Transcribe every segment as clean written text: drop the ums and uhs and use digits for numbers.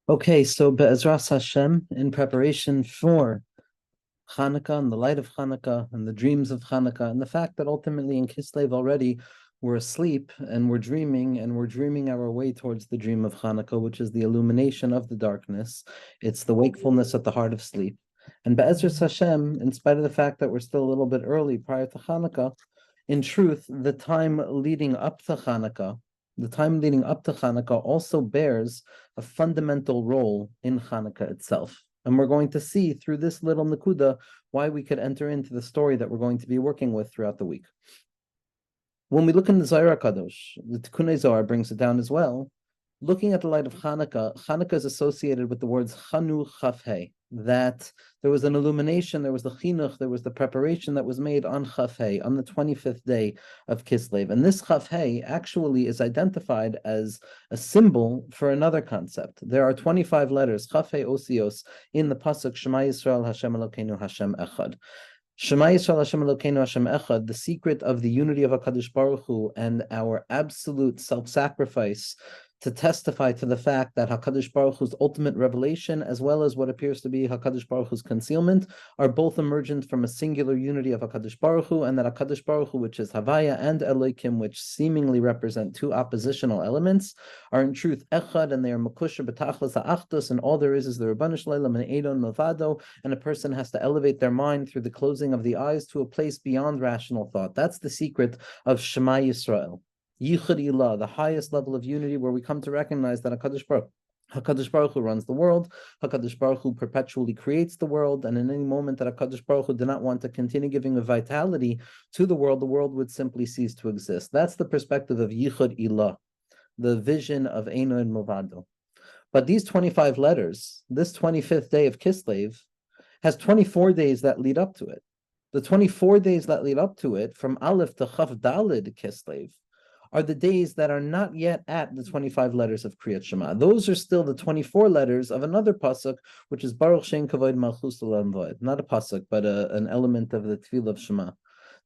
Okay, so Be'ezras Hashem, in preparation for Chanukah and the light of Chanukah and the dreams of Chanukah and the fact that ultimately in Kislev already we're asleep and we're dreaming our way towards the dream of Chanukah, which is the illumination of the darkness. It's the wakefulness at the heart of sleep. And Be'ezras Hashem, in spite of the fact that we're still a little bit early prior to Chanukah, in truth, the time leading up to Chanukah also bears a fundamental role in Chanukah itself. And we're going to see through this little Nakuda why we could enter into the story that we're going to be working with throughout the week. When we look in the Zohar Kadosh, the Tikkunei Zohar brings it down as well. Looking at the light of Hanukkah, Hanukkah is associated with the words Chanu Chafhei, that there was an illumination, there was the chinuch, there was the preparation that was made on Chafhei, on the 25th day of Kislev. And this Chafhei actually is identified as a symbol for another concept. There are 25 letters, Chafhei Osios, in the Pasuk Shema Yisrael Hashem Elokeinu Hashem Echad. Shema Yisrael Hashem Elokeinu Hashem Echad, the secret of the unity of HaKadosh Baruch Hu and our absolute self-sacrifice to testify to the fact that HaKadosh Baruch Hu's ultimate revelation, as well as what appears to be HaKadosh Baruch Hu's concealment, are both emergent from a singular unity of HaKadosh Baruch Hu, and that HaKadosh Baruch Hu, which is Havaya, and Elohim, which seemingly represent two oppositional elements, are in truth Echad, and they are Makusha B'tachlas Ha'achdus, and all there is the Rabbanu Shleilam and Eidon Milvado, and a person has to elevate their mind through the closing of the eyes to a place beyond rational thought. That's the secret of Shema Yisrael. Yichud Ilah, the highest level of unity, where we come to recognize that HaKadosh Baruch Hu runs the world, HaKadosh Baruch Hu perpetually creates the world, and in any moment that HaKadosh Baruch Hu did not want to continue giving a vitality to the world would simply cease to exist. That's the perspective of Yichud Ilah, the vision of Eino and Movado. But these 25 letters, this 25th day of Kislev, has 24 days that lead up to it. The 24 days that lead up to it, from Aleph to Chav Dalid Kislev, are the days that are not yet at the 25 letters of Kriyat Shema. Those are still the 24 letters of another pasuk, which is Baruch Shem Kavod Malchus Olam Va'ed. Not a pasuk, but an element of the Tefillah of Shema.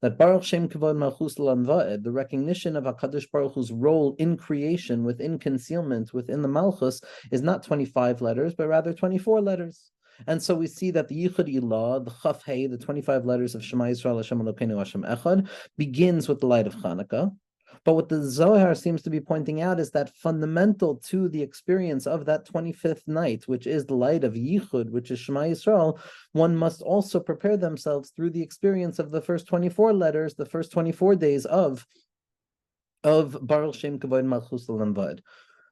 That Baruch Shem Kavod Malchus Olam Va'ed, the recognition of HaKadosh Baruch Hu's role in creation, within concealment, within the Malchus, is not 25 letters, but rather 24 letters. And so we see that the Yichud Ilah, the Chaf Hey, the 25 letters of Shema Yisrael Hashem Elokeinu Hashem Echad, begins with the light of Chanukah. But what the Zohar seems to be pointing out is that fundamental to the experience of that 25th night, which is the light of Yichud, which is Shema Yisrael, one must also prepare themselves through the experience of the first 24 letters, the first 24 days of Baruch Shem Kavod Malchus Olam Va'ed.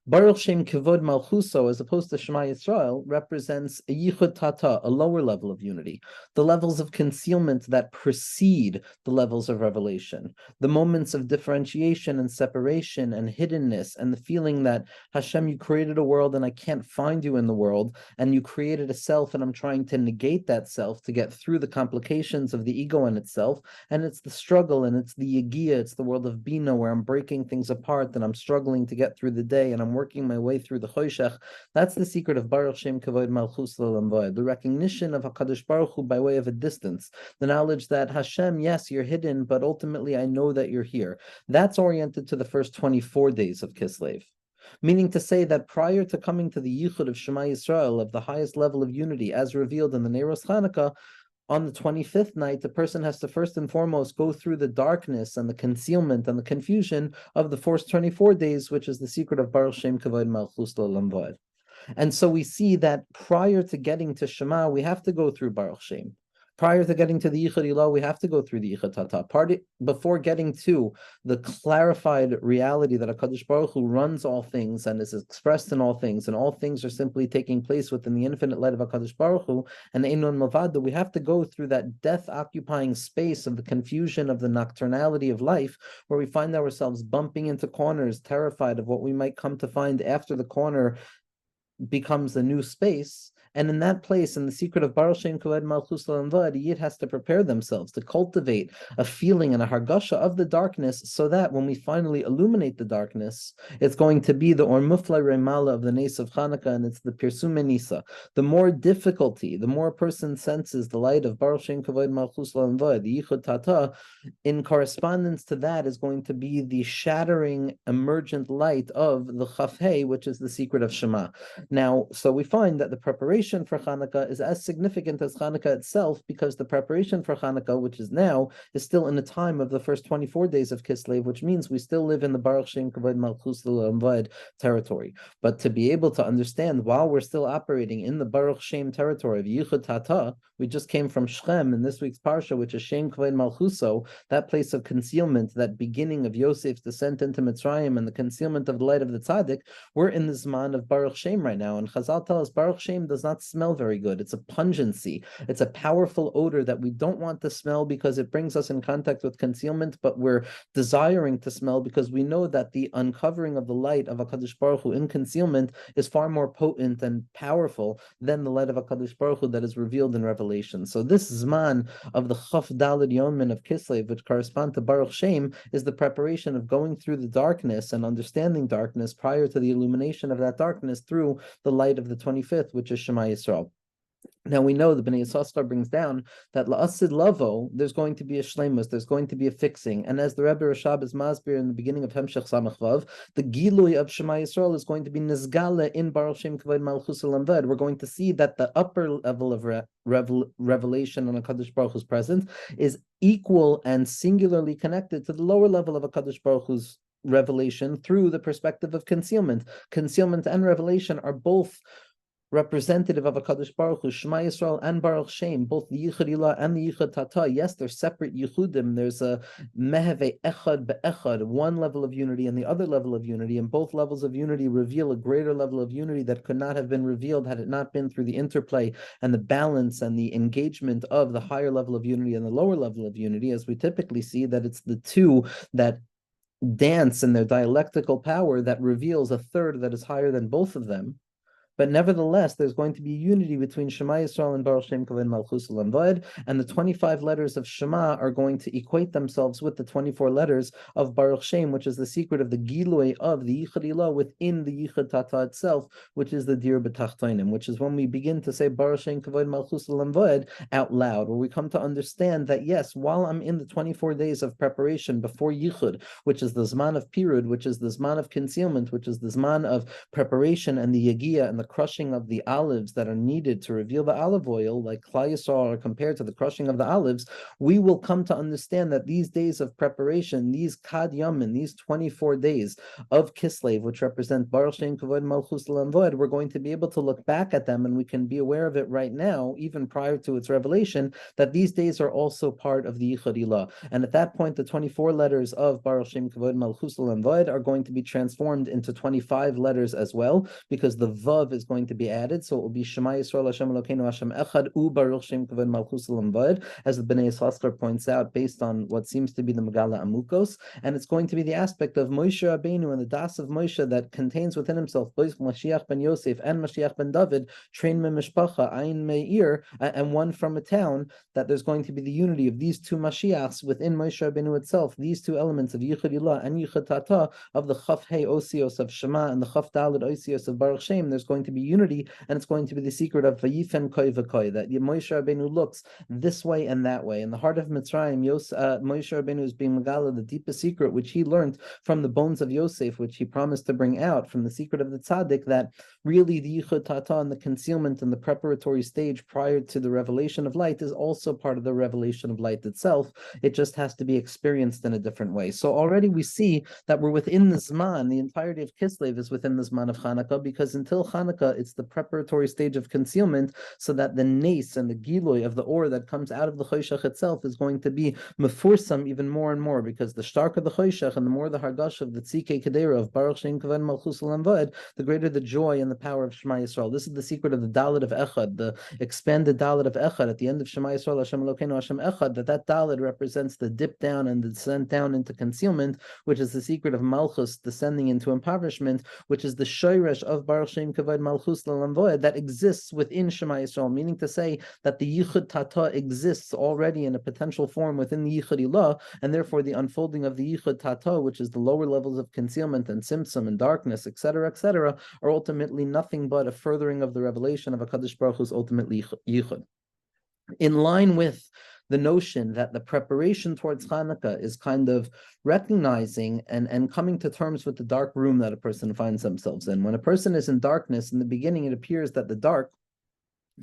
Baruch Shem Kivod Malchuso, as opposed to Shema Yisrael, represents a Yichud Tata, a lower level of unity, the levels of concealment that precede the levels of revelation, the moments of differentiation and separation and hiddenness, and the feeling that Hashem, you created a world and I can't find you in the world, and you created a self and I'm trying to negate that self to get through the complications of the ego in itself, and it's the struggle and it's the Yagia, it's the world of Bina where I'm breaking things apart and I'm struggling to get through the day and I'm working my way through the Choshech. That's the secret of Baruch Shem Kavod Malchus Olam Va'ed, the recognition of HaKadosh Baruch Hu by way of a distance, the knowledge that Hashem, yes, you're hidden, but ultimately I know that you're here. That's oriented to the first 24 days of Kislev. Meaning to say that prior to coming to the Yichud of Shema Yisrael, of the highest level of unity as revealed in the Neiros Chanukah, on the 25th night, the person has to first and foremost go through the darkness and the concealment and the confusion of the first 24 days, which is the secret of Baruch Shem Kavod Malchus Olam Va'ed. And so we see that prior to getting to Shema, we have to go through Baruch Shem. Prior to getting to the Yichud Ilah, we have to go through the Yichud Tata. Before getting to the clarified reality that HaKadosh Baruch Hu runs all things and is expressed in all things, and all things are simply taking place within the infinite light of HaKadosh Baruch Hu, and Einon Mavada, we have to go through that death-occupying space of the confusion of the nocturnality of life, where we find ourselves bumping into corners, terrified of what we might come to find after the corner becomes a new space. And in that place, in the secret of Baruch Shem Kavod Malchus L'Amvad, Yid has to prepare themselves to cultivate a feeling and a hargasha of the darkness, so that when we finally illuminate the darkness, it's going to be the Or Mufla Remala of the Nes of Chanukah, and it's the Pirsum Nisa. The more difficulty, the more a person senses the light of Baruch Shem Kavod Malchus L'Amvad, the Yichud Tata, in correspondence to that is going to be the shattering emergent light of the Chafhei, which is the secret of Shema. Now, so we find that the preparation for Hanukkah is as significant as Hanukkah itself, because the preparation for Hanukkah, which is now, is still in the time of the first 24 days of Kislev, which means we still live in the Baruch Shem Kavod Malchus L'Amvad territory. But to be able to understand, while we're still operating in the Baruch Shem territory of Yichud Tata, we just came from Shechem in this week's Parsha, which is Shem Kavod Malchuso, that place of concealment, that beginning of Yosef's descent into Mitzrayim and the concealment of the light of the Tzaddik. We're in the Zman of Baruch Shem right now, and Chazal tell us Baruch Shem does not smell very good. It's a pungency. It's a powerful odor that we don't want to smell because it brings us in contact with concealment, but we're desiring to smell because we know that the uncovering of the light of HaKadosh Baruch Hu in concealment is far more potent and powerful than the light of HaKadosh Baruch Hu that is revealed in Revelation. So this Zman of the Chaf Daled Yonmin of Kislev, which correspond to Baruch Shem, is the preparation of going through the darkness and understanding darkness prior to the illumination of that darkness through the light of the 25th, which is Shema Yisrael. Now we know the Bnei Yissaschar brings down that la'asid lavo, there's going to be a shleimus, there's going to be a fixing, and as the Rebbe Rashab is masbir in the beginning of Hemshech Samach Vav, the gilui of Shema Yisrael is going to be nizgale in Baruch Shem Kavod Malchus L'Amvad. We're going to see that the upper level of revelation on HaKadosh Baruch Hu's presence is equal and singularly connected to the lower level of HaKadosh Baruch Hu's revelation through the perspective of concealment. Concealment and revelation are both representative of HaKadosh Baruch Hu, Shema Yisrael and Baruch Shem, both the Yichud Ilah and the Yichud Tata. Yes, they're separate Yichudim. There's a Meheve Echad Be'echad, one level of unity and the other level of unity, and both levels of unity reveal a greater level of unity that could not have been revealed had it not been through the interplay and the balance and the engagement of the higher level of unity and the lower level of unity, as we typically see that it's the two that dance in their dialectical power that reveals a third that is higher than both of them. But nevertheless, there's going to be unity between Shema Yisrael and Baruch Shem Kavod Malchus L'Amvad, and the 25 letters of Shema are going to equate themselves with the 24 letters of Baruch Shem, which is the secret of the Gilui of the Yichud Ilah within the Yichud Tata itself, which is the Dir B'Tachtonim, which is when we begin to say Baruch Shem Kavod Malchus L'Amvad out loud, where we come to understand that yes, while I'm in the 24 days of preparation before Yichud, which is the Zman of Pirud, which is the Zman of concealment, which is the Zman of preparation and the Yagia and the crushing of the olives that are needed to reveal the olive oil, like Klal Yisrael are compared to the crushing of the olives, we will come to understand that these days of preparation, these Kad Yamin, these 24 days of Kislev, which represent Baruch Shem Kavod Malchus L'Amvad, we're going to be able to look back at them, and we can be aware of it right now, even prior to its revelation, that these days are also part of the Yichud Ilah. And at that point, the 24 letters of Baruch Shem Kavod Malchus L'Amvad are going to be transformed into 25 letters as well, because the Vav is going to be added, so it will be Shema Yisrael Hashem Elokeinu Hashem Echad U Baruch Shem Kavod Malchus L'Amvad, as the Bnei Yissaschar points out, based on what seems to be the Megala Amukos, and it's going to be the aspect of Moshe Rabbeinu and the Das of Moshe that contains within himself both Mashiach ben Yosef and Mashiach ben David, Train me Mishpacha, Ayin Meir, and one from a town, that there's going to be the unity of these two Mashiachs within Moshe Rabbeinu itself, these two elements of Yichud Ilah and Yichud Tata, of the Chaf Hei Osios of Shema and the Chaf Daled Osios of Baruch Shem. There's going to be unity, and it's going to be the secret of Vayifen Koi V'Koi, that Moshe Rabbeinu looks this way and that way. In the heart of Mitzrayim, Moshe Rabbeinu is being Megala, the deepest secret, which he learned from the bones of Yosef, which he promised to bring out from the secret of the Tzaddik, that really the Yichud Tata and the concealment and the preparatory stage prior to the revelation of light is also part of the revelation of light itself. It just has to be experienced in a different way. So already we see that we're within the Zman, the entirety of Kislev is within the Zman of Chanukah, because until Chanukah, it's the preparatory stage of concealment, so that the nes and the giloi of the ore that comes out of the choshech itself is going to be mefursam even more and more, because the starker the choshech and the more the hargash of the tzike kedera of Baruch Shem Kavod Malchus L'Amvad, the greater the joy and the power of Shema Yisrael. This is the secret of the Dalet of Echad, the expanded Dalet of Echad at the end of Shema Yisrael Hashem Elokeinu Hashem Echad, that Dalet represents the dip down and the descent down into concealment, which is the secret of Malchus descending into impoverishment, which is the shoyresh of Baruch Shem Kavod Malchus Lalamvoed that exists within Shema Yisrael, meaning to say that the Yichud Tata exists already in a potential form within the Yichud Ilah, and therefore the unfolding of the Yichud Tata, which is the lower levels of concealment and Tzimtzum and darkness, etc., are ultimately nothing but a furthering of the revelation of HaKadosh Baruch Hu's ultimately Yichud. In line with the notion that the preparation towards Chanukah is kind of recognizing and coming to terms with the dark room that a person finds themselves in. When a person is in darkness, in the beginning, it appears that the dark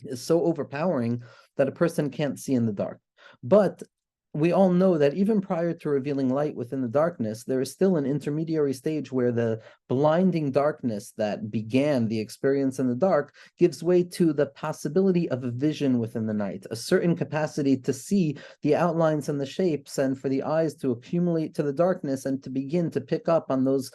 is so overpowering that a person can't see in the dark. But we all know that even prior to revealing light within the darkness, there is still an intermediary stage where the blinding darkness that began the experience in the dark gives way to the possibility of a vision within the night, a certain capacity to see the outlines and the shapes, and for the eyes to accumulate to the darkness and to begin to pick up on those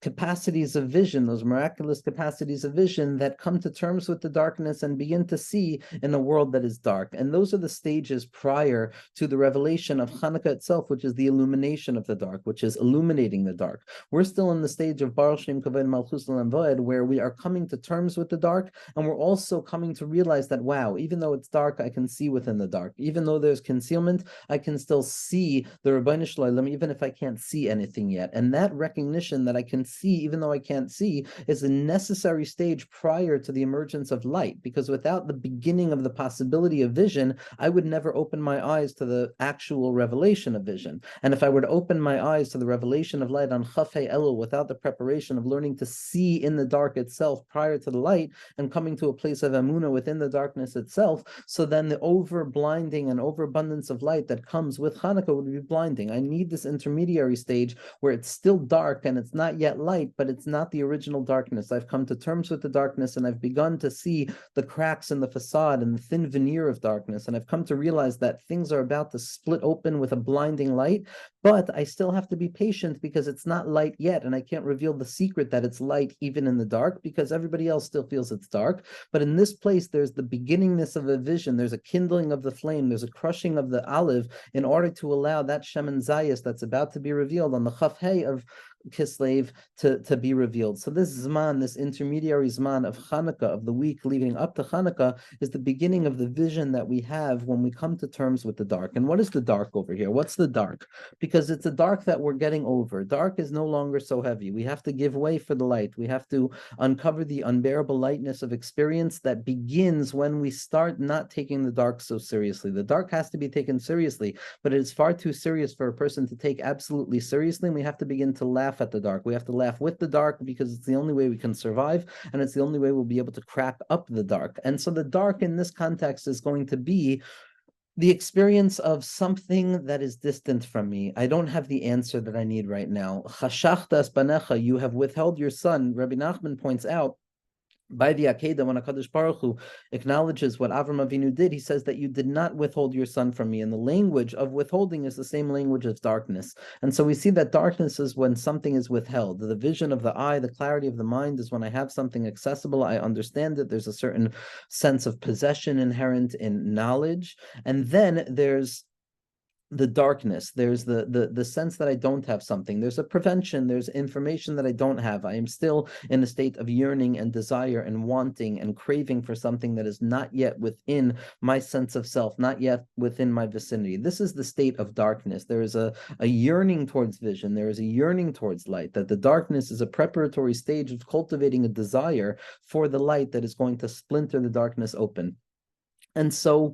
capacities of vision, those miraculous capacities of vision that come to terms with the darkness and begin to see in a world that is dark. And those are the stages prior to the revelation of Chanukah itself, which is the illumination of the dark, which is illuminating the dark. We're still in the stage of Baruch Shem Kavod Malchus L'Lamvoed, where we are coming to terms with the dark, and we're also coming to realize that, wow, even though it's dark, I can see within the dark. Even though there's concealment, I can still see the Rabbeinu Shalom, even if I can't see anything yet. And that recognition that I can see, even though I can't see, is a necessary stage prior to the emergence of light, because without the beginning of the possibility of vision, I would never open my eyes to the actual revelation of vision. And if I were to open my eyes to the revelation of light on Chafei Elul without the preparation of learning to see in the dark itself prior to the light and coming to a place of Emunah within the darkness itself, so then the over-blinding and overabundance of light that comes with Hanukkah would be blinding. I need this intermediary stage where it's still dark and it's not yet light, but it's not the original darkness. I've come to terms with the darkness and I've begun to see the cracks in the facade and the thin veneer of darkness. And I've come to realize that things are about to split open with a blinding light, but I still have to be patient because it's not light yet. And I can't reveal the secret that it's light even in the dark because everybody else still feels it's dark. But in this place, there's the beginningness of a vision. There's a kindling of the flame. There's a crushing of the olive in order to allow that Shemen Zayis that's about to be revealed on the Chaf Hey of Kislev to be revealed. So this Zman, this intermediary Zman of Chanukah, of the week leading up to Chanukah, is the beginning of the vision that we have when we come to terms with the dark. And what is the dark over here? What's the dark? Because it's a dark that we're getting over. Dark is no longer so heavy. We have to give way for the light. We have to uncover the unbearable lightness of experience that begins when we start not taking the dark so seriously. The dark has to be taken seriously, but it is far too serious for a person to take absolutely seriously, and we have to begin to laugh at the dark. We have to laugh with the dark because it's the only way we can survive, and it's the only way we'll be able to crack up the dark. And so the dark in this context is going to be the experience of something that is distant from me. I don't have the answer that I need right now. Chashachtas banecha, you have withheld your son. Rabbi Nachman points out, by the Akedah, when HaKadosh Baruch Hu acknowledges what Avram Avinu did, he says that you did not withhold your son from me. And the language of withholding is the same language as darkness. And so we see that darkness is when something is withheld. The vision of the eye, the clarity of the mind is when I have something accessible, I understand it. There's a certain sense of possession inherent in knowledge. And then there's the darkness, there's the sense that I don't have something, there's a prevention, there's information that I don't have. I am still in a state of yearning and desire and wanting and craving for something that is not yet within my sense of self, not yet within my vicinity. This is the state of darkness. There is a yearning towards vision, there is a yearning towards light, that the darkness is a preparatory stage of cultivating a desire for the light that is going to splinter the darkness open. And so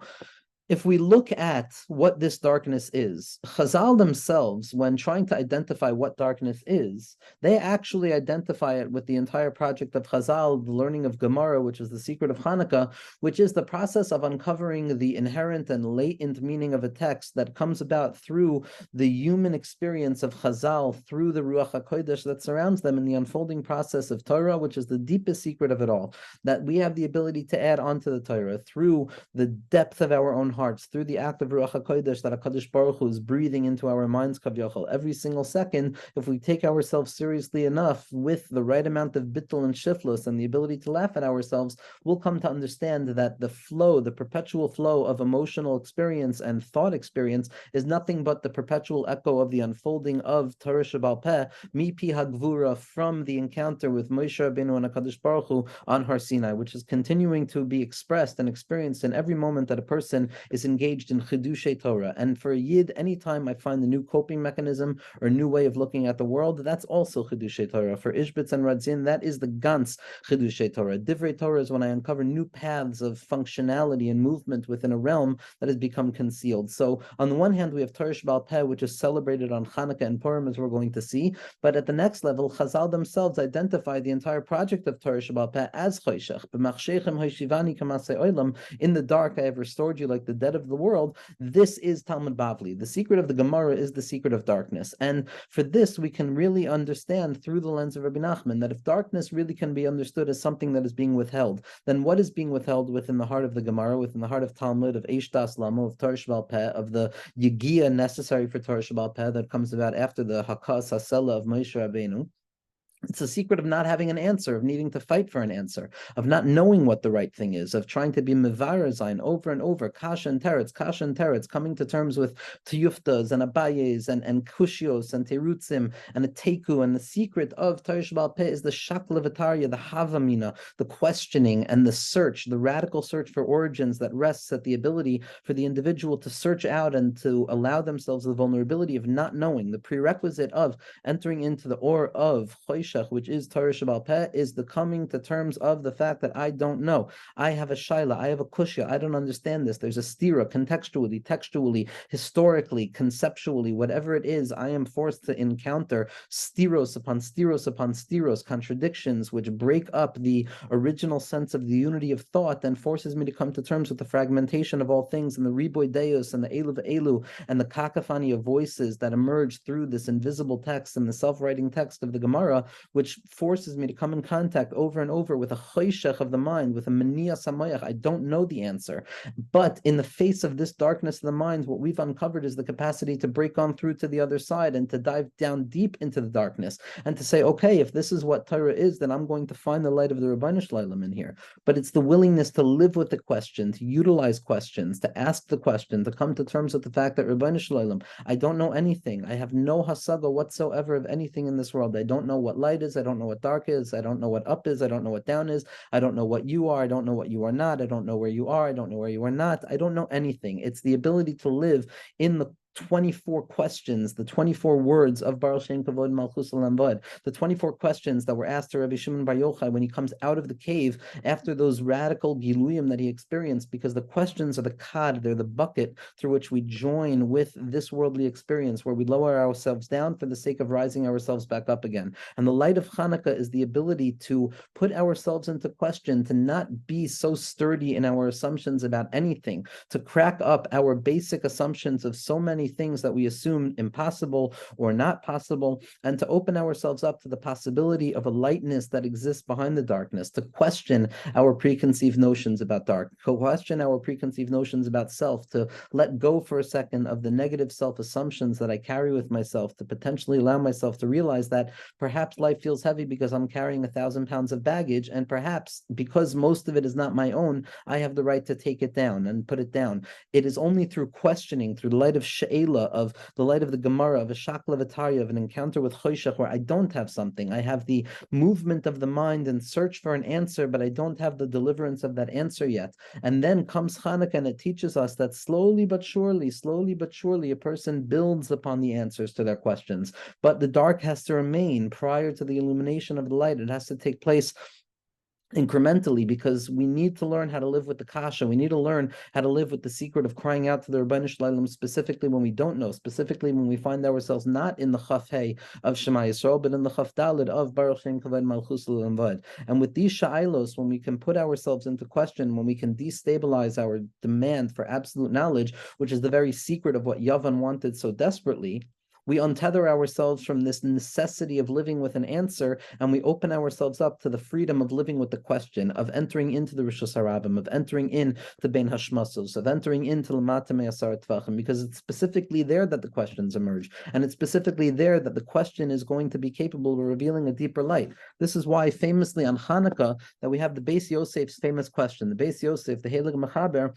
if we look at what this darkness is, Chazal themselves, when trying to identify what darkness is, they actually identify it with the entire project of Chazal, the learning of Gemara, which is the secret of Hanukkah, which is the process of uncovering the inherent and latent meaning of a text that comes about through the human experience of Chazal, through the Ruach HaKodesh that surrounds them in the unfolding process of Torah, which is the deepest secret of it all, that we have the ability to add on to the Torah through the depth of our own hearts through the act of Ruach HaKodesh that HaKadosh Baruch Hu is breathing into our minds, Kavyochel, every single second. If we take ourselves seriously enough with the right amount of bittul and shiflus and the ability to laugh at ourselves, we'll come to understand that the flow, the perpetual flow of emotional experience and thought experience is nothing but the perpetual echo of the unfolding of Torah Shebal Peh, Mipi Hagvura, from the encounter with Moshe Rabbeinu and HaKadosh Baruch Hu on Har Sinai, which is continuing to be expressed and experienced in every moment that a person is engaged in Chidushay Torah. And for a Yid, anytime I find a new coping mechanism or a new way of looking at the world, that's also Chidushay Torah. For Ishbitz and Radzin, that is the Gans Chidushay Torah. Divrei Torah is when I uncover new paths of functionality and movement within a realm that has become concealed. So on the one hand, we have Torah Shebal Peh, which is celebrated on Chanukah and Purim, as we're going to see. But at the next level, Chazal themselves identify the entire project of Torah Shebal Peh as Choshech. In the dark, I have restored you like the dead of the world. This is Talmud Bavli. The secret of the Gemara is the secret of darkness. And for this, we can really understand through the lens of Rabbi Nachman that if darkness really can be understood as something that is being withheld, then what is being withheld within the heart of the Gemara, within the heart of Talmud, of Eish Das Lama, of Torah Shebal Peh, of the Yegia necessary for Torah Shebal Peh that comes about after the Hakas Hasela of Moshe Rabbeinu? It's a secret of not having an answer, of needing to fight for an answer, of not knowing what the right thing is, of trying to be mevarer over and over, kasha and teretz, coming to terms with tiyuftas and abayes and kushios and terutzim and a teku. And the secret of Torah Shebal Peh is the shaklavataria, the havamina, the questioning and the search, the radical search for origins that rests at the ability for the individual to search out and to allow themselves the vulnerability of not knowing. The prerequisite of entering into the or of Choshech, which is Torah Shebal Peh, is the coming to terms of the fact that I don't know. I have a shaila, I have a kushya, I don't understand this. There's a stira, contextually, textually, historically, conceptually, whatever it is, I am forced to encounter stiros upon stiros upon stiros, contradictions which break up the original sense of the unity of thought and forces me to come to terms with the fragmentation of all things and the riboy deus and the elu v'elu and the cacophony of voices that emerge through this invisible text and the self-writing text of the Gemara, which forces me to come in contact over and over with a choshech of the mind, with a mania samayach. I don't know the answer. But in the face of this darkness of the mind, what we've uncovered is the capacity to break on through to the other side and to dive down deep into the darkness and to say, okay, if this is what Torah is, then I'm going to find the light of the Rabbeinu Shlalem in here. But it's the willingness to live with the question, to utilize questions, to ask the question, to come to terms with the fact that Rabbeinu Shlalem, I don't know anything. I have no hasaga whatsoever of anything in this world. I don't know what light is. I don't know what dark is. I don't know what up is. I don't know what down is. I don't know what you are. I don't know what you are not. I don't know where you are. I don't know where you are not. I don't know anything. It's the ability to live in the 24 questions, the 24 words of Baruch Shem Kavod Malchus Olam Vod, the 24 questions that were asked to Rabbi Shimon Bar Yochai when he comes out of the cave after those radical giluyim that he experienced, because the questions are the kad, they're the bucket through which we join with this worldly experience, where we lower ourselves down for the sake of rising ourselves back up again. And the light of Chanukah is the ability to put ourselves into question, to not be so sturdy in our assumptions about anything, to crack up our basic assumptions of so many things that we assume impossible or not possible, and to open ourselves up to the possibility of a lightness that exists behind the darkness, to question our preconceived notions about dark, to question our preconceived notions about self, to let go for a second of the negative self-assumptions that I carry with myself, to potentially allow myself to realize that perhaps life feels heavy because I'm carrying 1,000 pounds of baggage, and perhaps because most of it is not my own, I have the right to take it down and put it down. It is only through questioning, through the light of of the light of the Gemara, of a shaklavatari, of an encounter with Choshech, where I don't have something. I have the movement of the mind and search for an answer, but I don't have the deliverance of that answer yet. And then comes Chanukah, and it teaches us that slowly but surely, a person builds upon the answers to their questions. But the dark has to remain prior to the illumination of the light. It has to take place incrementally, because we need to learn how to live with the kasha. We need to learn how to live with the secret of crying out to the Rabbeinu Shlalem, specifically when we don't know, specifically when we find ourselves not in the chaf hey of Shema Yisrael, but in the chaf dalid of Baruch Shem Kavod Malchus Olam Vod. And with these sha'ailos, when we can put ourselves into question, when we can destabilize our demand for absolute knowledge, which is the very secret of what Yavan wanted so desperately, We untether ourselves from this necessity of living with an answer, and we open ourselves up to the freedom of living with the question, of entering into the Rishus Harabim, of entering in to Bein Hashmasos, of entering into Lamata Me'asar Tvachim, because it's specifically there that the questions emerge, and it's specifically there that the question is going to be capable of revealing a deeper light. This is why famously on Chanukah that we have the Beis Yosef's famous question. The Beis Yosef, the Heilig Mechaber,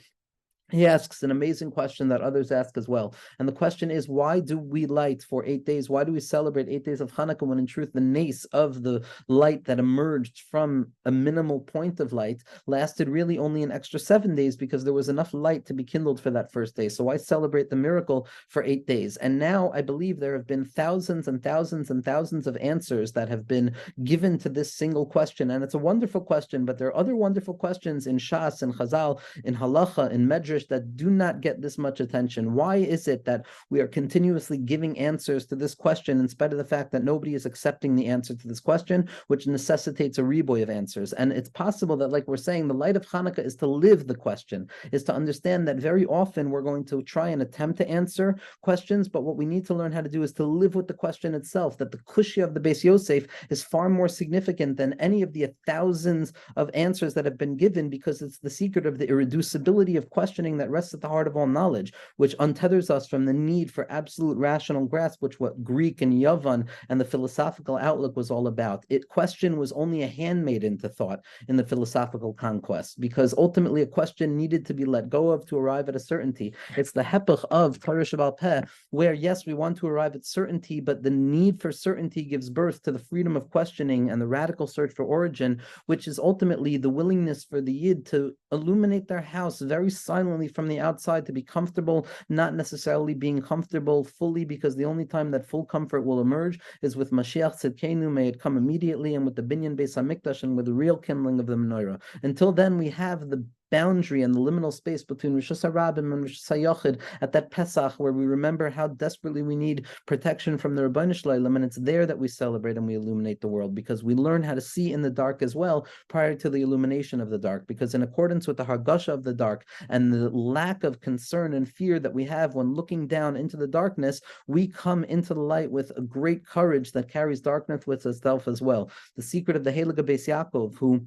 he asks an amazing question that others ask as well. And the question is, why do we light for 8 days? Why do we celebrate 8 days of Hanukkah when in truth the nace of the light that emerged from a minimal point of light lasted really only an extra 7 days because there was enough light to be kindled for that first day? So why celebrate the miracle for 8 days? And now I believe there have been thousands and thousands and thousands of answers that have been given to this single question. And it's a wonderful question, but there are other wonderful questions in Shas, in Chazal, in Halacha, in Medrash that do not get this much attention. Why is it that we are continuously giving answers to this question in spite of the fact that nobody is accepting the answer to this question, which necessitates a riboy of answers? And it's possible that, like we're saying, the light of Hanukkah is to live the question, is to understand that very often we're going to try and attempt to answer questions, but what we need to learn how to do is to live with the question itself, that the kushya of the Beis Yosef is far more significant than any of the thousands of answers that have been given, because it's the secret of the irreducibility of questioning that rests at the heart of all knowledge, which untethers us from the need for absolute rational grasp, which what Greek and Yavan and the philosophical outlook was all about. Question was only a handmaiden to thought in the philosophical conquest, because ultimately a question needed to be let go of to arrive at a certainty. It's the hepech of Torah Sheba'al Peh, where yes, we want to arrive at certainty, but the need for certainty gives birth to the freedom of questioning and the radical search for origin, which is ultimately the willingness for the Yid to illuminate their house very silently from the outside, to be comfortable, not necessarily being comfortable fully, because the only time that full comfort will emerge is with Mashiach Tzidkenu, may it come immediately, and with the Binyan Beis HaMikdash, and with the real kindling of the menorah. Until then, we have the boundary and the liminal space between Rosh Hashanah and Rosh Hashanah at that Pesach, where we remember how desperately we need protection from the Rebbeinu Shalom, and it's there that we celebrate and we illuminate the world, because we learn how to see in the dark as well prior to the illumination of the dark, because in accordance with the Hargasha of the dark and the lack of concern and fear that we have when looking down into the darkness, we come into the light with a great courage that carries darkness with itself as well. The secret of the Heilige Beis Yaakov, who,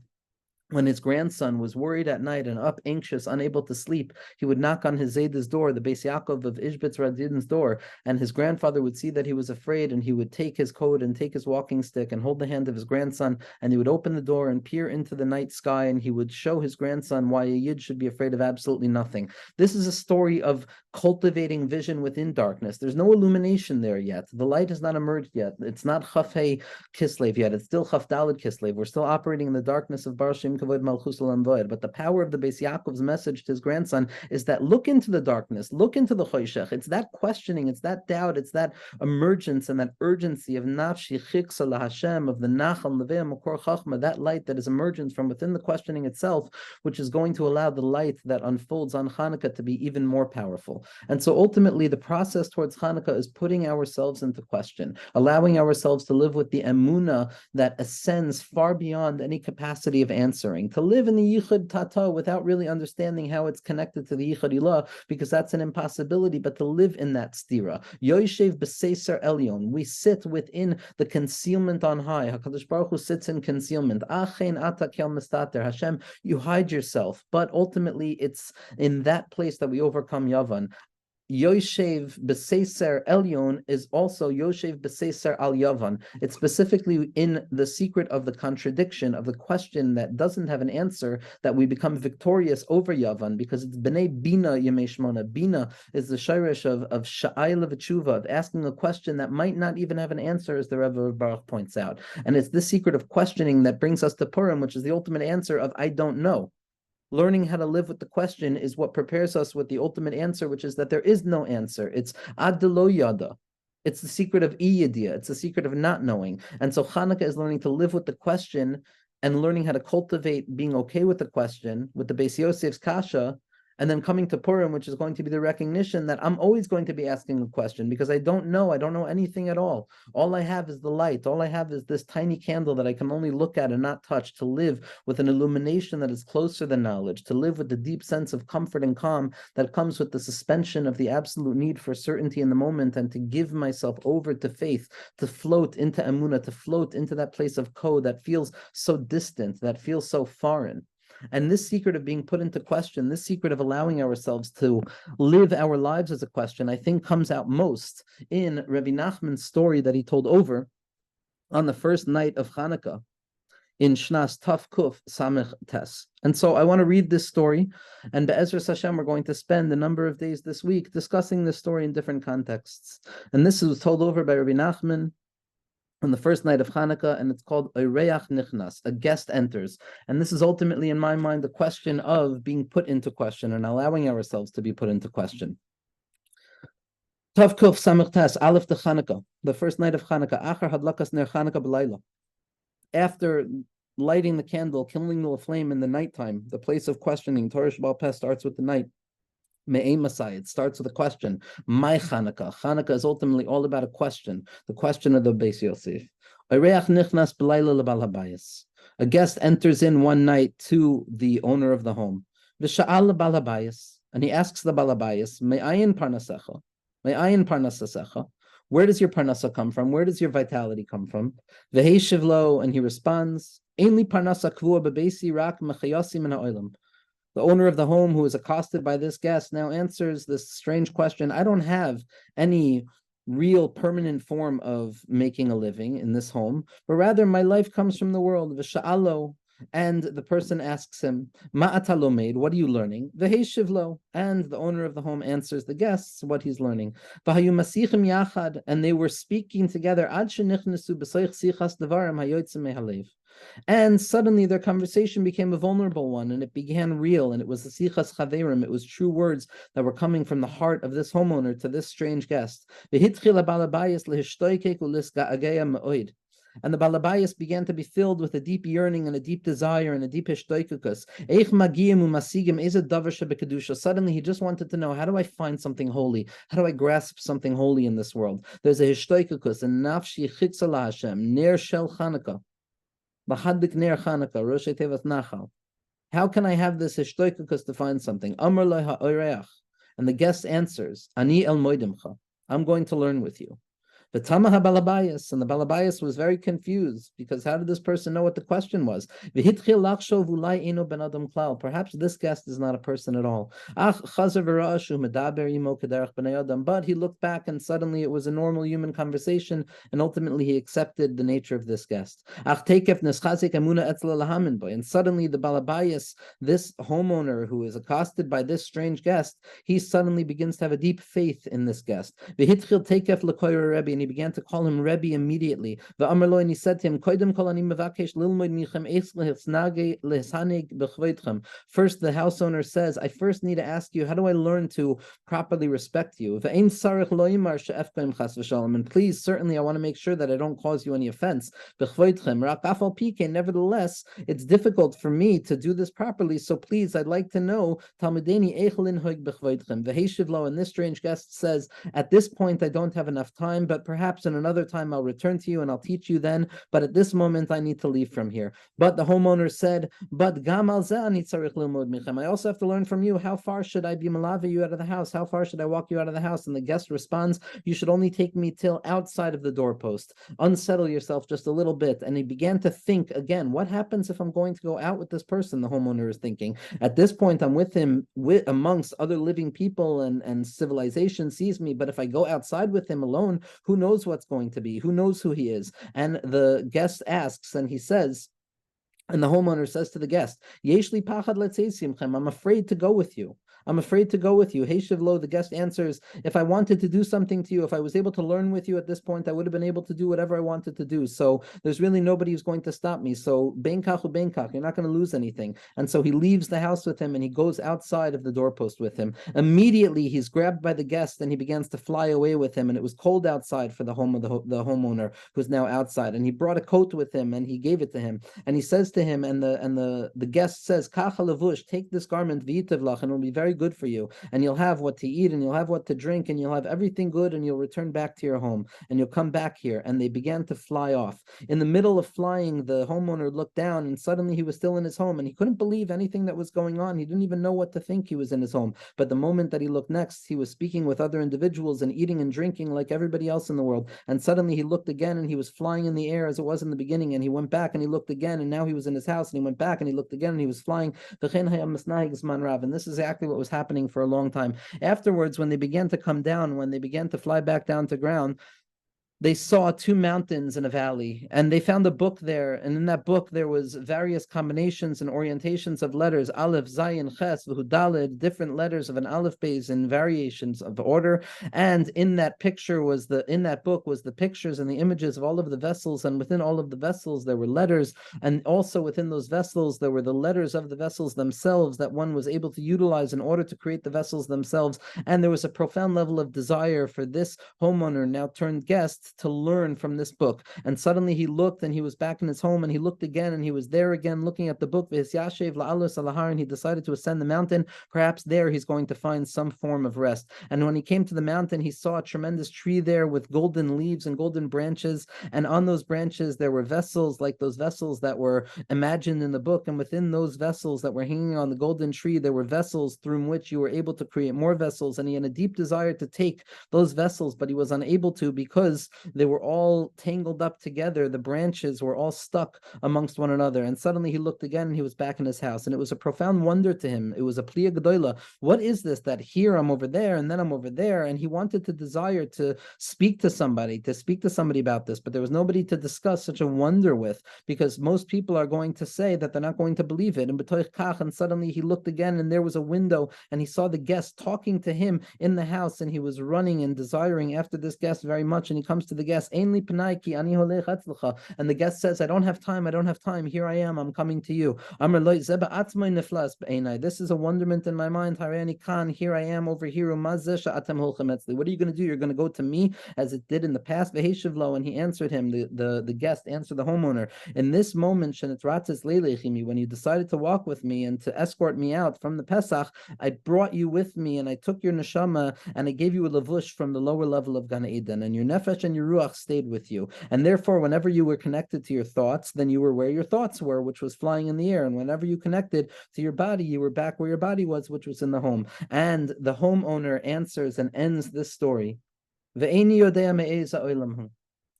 when his grandson was worried at night and up, anxious, unable to sleep, he would knock on his Zayde's door, the Beis Yaakov of Ishbitz Radin's door, and his grandfather would see that he was afraid, and he would take his coat and take his walking stick and hold the hand of his grandson, and he would open the door and peer into the night sky, and he would show his grandson why a Yid should be afraid of absolutely nothing. This is a story of cultivating vision within darkness. There's no illumination there yet. The light has not emerged yet. It's not Chafei Kislev yet. It's still Chaf Daled Kislev. We're still operating in the darkness of Bar Shem Kavod Malchus Olam Voed. But the power of the Beis Yaakov's message to his grandson is that look into the darkness, look into the Choshech. It's that questioning, it's that doubt, it's that emergence and that urgency of Nafshi Chiksa LaHashem, of the Nachal Levei Makor Chachma, that light that is emergence from within the questioning itself, which is going to allow the light that unfolds on Hanukkah to be even more powerful. And so ultimately, the process towards Hanukkah is putting ourselves into question, allowing ourselves to live with the emunah that ascends far beyond any capacity of answering, to live in the Yichud Tata without really understanding how it's connected to the Yichud Ilah, because that's an impossibility, but to live in that stira. Yoshev b'seiser elyon, we sit within the concealment on high. HaKadosh Baruch Hu sits in concealment. Achein ata kel mistater. Hashem, you hide yourself, but ultimately it's in that place that we overcome Yavan. Yoshev b'seiser elyon is also Yoshev b'seiser al Yavan. It's specifically in the secret of the contradiction of the question that doesn't have an answer that we become victorious over Yavan, because it's b'nei bina yemei shmona. Bina is the shirish of sha'ayla v'tshuva, of asking a question that might not even have an answer, as the Rebbe Baruch points out. And it's this secret of questioning that brings us to Purim, which is the ultimate answer of I don't know. Learning how to live with the question is what prepares us with the ultimate answer, which is that there is no answer. It's ad lo yada. It's the secret of iyadia. It's the secret of not knowing. And so Hanukkah is learning to live with the question and learning how to cultivate being okay with the question, with the Beis Yosef's kasha, And then coming to Purim, which is going to be the recognition that I'm always going to be asking a question because I don't know anything at all. All I have is the light. All I have is this tiny candle that I can only look at and not touch, to live with an illumination that is closer than knowledge, to live with the deep sense of comfort and calm that comes with the suspension of the absolute need for certainty in the moment, and to give myself over to faith, to float into Emunah, to float into that place of code that feels so distant, that feels so foreign. And this secret of being put into question, this secret of allowing ourselves to live our lives as a question, I think comes out most in Rabbi Nachman's story that he told over on the first night of Chanukah in Shnas Taf Kuf Samech Tes. And so I want to read this story, and Be'ezras Hashem, we're going to spend a number of days this week discussing this story in different contexts. And this was told over by Rabbi Nachman on the first night of Chanukah, and it's called Oreach Nichnas, a guest enters. And this is ultimately, in my mind, the question of being put into question and allowing ourselves to be put into question. Tav Kuf Samech Tes, Aleph de Chanukah, the first night of Chanukah, Achar Hadlakas Ner Chanukah B'layla. After lighting the candle, kindling the flame in the nighttime, the place of questioning, Torah Shabbat Peh starts with the night. Me'ei Masai, it starts with a question. My Chanukah. Chanukah is ultimately all about a question, the question of the Beis Yosef. Oreach nichnas b'layla lebal habayis. A guest enters in one night to the owner of the home. V'sha'al lebal habayis, and he asks the bal habayis, Me'ayin parnasecha? Me'ayin parnasasecha? Where does your parnasa come from? Where does your vitality come from? V'hei shivlo, and he responds, Ein li parnasa kvua bebeisi rak mechayasi min ha'olam. The owner of the home, who is accosted by this guest, now answers this strange question. I don't have any real permanent form of making a living in this home, but rather my life comes from the world. V'sha'alo, and the person asks him, Ma'ata lomed, what are you learning? V'hei shivlo, and the owner of the home answers the guests what he's learning. V'hayu masichim yachad, and they were speaking together. Ad shenichnesu b'soich sichas devarim hayotzim mehalev. And suddenly their conversation became a vulnerable one, and it began real, and it was the sichas chaverim, it was true words that were coming from the heart of this homeowner to this strange guest. And the balabayas began to be filled with a deep yearning and a deep desire and a deep hishtoikukus. Suddenly he just wanted to know, how do I find something holy? How do I grasp something holy in this world? There's a hishtoikukus, and nafshi chitzala Hashem, ner shel Chanukah. How can I have this hishtoikukus to find something? Amar lo ha'oreach, and the guest answers, Ani el moidimcha, I'm going to learn with you. But Tama ha-balabayas, and the balabayas was very confused, because how did this person know what the question was? Perhaps this guest is not a person at all. But he looked back, and suddenly it was a normal human conversation, and ultimately he accepted the nature of this guest. And suddenly the balabayas, this homeowner who is accosted by this strange guest, he suddenly begins to have a deep faith in this guest. And he began to call him Rebbe immediately. And he said to him, First, the house owner says, I first need to ask you, how do I learn to properly respect you? And please, certainly I want to make sure that I don't cause you any offense. Nevertheless, it's difficult for me to do this properly, so please, I'd like to know, and this strange guest says, at this point I don't have enough time, but perhaps in another time I'll return to you and I'll teach you then, but at this moment I need to leave from here. But the homeowner said, but I also have to learn from you. How far should I be malave you out of the house? How far should I walk you out of the house? And the guest responds, you should only take me till outside of the doorpost. Unsettle yourself just a little bit. And he began to think again, what happens if I'm going to go out with this person? The homeowner is thinking. At this point, I'm with him amongst other living people, and civilization sees me, but if I go outside with him alone, who knows what's going to be? Who knows who he is? And the guest asks, and he says, and the homeowner says to the guest, Yeshli pachad letzeisimchem, I'm afraid to go with you. I'm afraid to go with you. Hey Shivlo, the guest answers, if I wanted to do something to you, if I was able to learn with you at this point, I would have been able to do whatever I wanted to do. So there's really nobody who's going to stop me. So benkach ubenkach, you're not going to lose anything. And so he leaves the house with him, and he goes outside of the doorpost with him. Immediately he's grabbed by the guest, and he begins to fly away with him. And it was cold outside for the home of the homeowner, who's now outside. And he brought a coat with him, and he gave it to him. And he says to him, and the guest says, Kacha levush, take this garment, v'yitevlach, and it will be very very good for you, and you'll have what to eat, and you'll have what to drink, and you'll have everything good, and you'll return back to your home, and you'll come back here. And they began to fly off. In the middle of flying, the homeowner looked down, and suddenly he was still in his home, and he couldn't believe anything that was going on. He didn't even know what to think. He was in his home. But the moment that he looked next, he was speaking with other individuals and eating and drinking like everybody else in the world. And suddenly he looked again, and he was flying in the air as it was in the beginning. And he went back and he looked again, and now he was in his house, and he went back and he looked again, and he was flying. And this is exactly what was happening for a long time. Afterwards, when they began to come down, when they began to fly back down to ground, they saw two mountains in a valley, and they found a book there. And in that book, there was various combinations and orientations of letters, Aleph, Zayin, Ches, V'Hudalid, different letters of an Aleph base in variations of order. And in that book was the pictures and the images of all of the vessels. And within all of the vessels, there were letters. And also within those vessels, there were the letters of the vessels themselves that one was able to utilize in order to create the vessels themselves. And there was a profound level of desire for this homeowner, now turned guest, to learn from this book. And suddenly he looked, and he was back in his home, and he looked again, and he was there again looking at the book, and he decided to ascend the mountain. Perhaps there he's going to find some form of rest. And when he came to the mountain, he saw a tremendous tree there with golden leaves and golden branches, and on those branches there were vessels like those vessels that were imagined in the book. And within those vessels that were hanging on the golden tree, there were vessels through which you were able to create more vessels. And he had a deep desire to take those vessels, but he was unable to, because they were all tangled up together. The branches were all stuck amongst one another. And suddenly he looked again, and he was back in his house. And it was a profound wonder to him. It was a pliya gedola. What is this, that here I'm over there and then I'm over there? And he wanted to desire to speak to somebody about this, but there was nobody to discuss such a wonder with, because most people are going to say that they're not going to believe it. And suddenly he looked again, and there was a window, and he saw the guest talking to him in the house, and he was running and desiring after this guest very much. And he comes to the guest, and the guest says, I don't have time, here I am, I'm coming to you. This is a wonderment in my mind, here I am over here. What are you going to do? You're going to go to me as it did in the past? And he answered him, the guest answered the homeowner, in this moment, when you decided to walk with me and to escort me out from the Pesach, I brought you with me, and I took your neshama, and I gave you a levush from the lower level of Gan Eden, and your nefesh and your ruach stayed with you. And therefore, whenever you were connected to your thoughts, then you were where your thoughts were, which was flying in the air. And whenever you connected to your body, you were back where your body was, which was in the home. And the homeowner answers and ends this story. And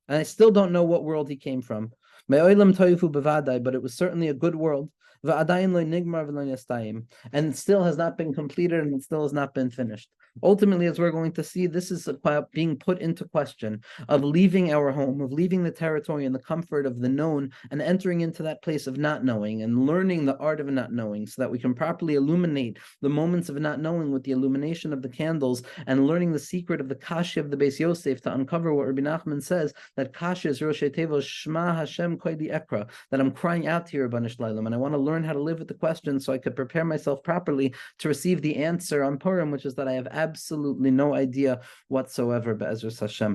I still don't know what world he came from. But it was certainly a good world. And it still has not been completed, and it still has not been finished. Ultimately, as we're going to see, this is about being put into question, of leaving our home, of leaving the territory and the comfort of the known, and entering into that place of not knowing, and learning the art of not knowing, so that we can properly illuminate the moments of not knowing with the illumination of the candles, and learning the secret of the kashi of the Beis Yosef, to uncover what Rabbi Nachman says, that kashi is Rosh Tevo Shema Hashem Koidi Ekra, that I'm crying out to you, Rabbanu Shlalem, and I want to learn how to live with the question so I could prepare myself properly to receive the answer on Purim, which is that I have absolutely no idea whatsoever, Be'ezras Hashem.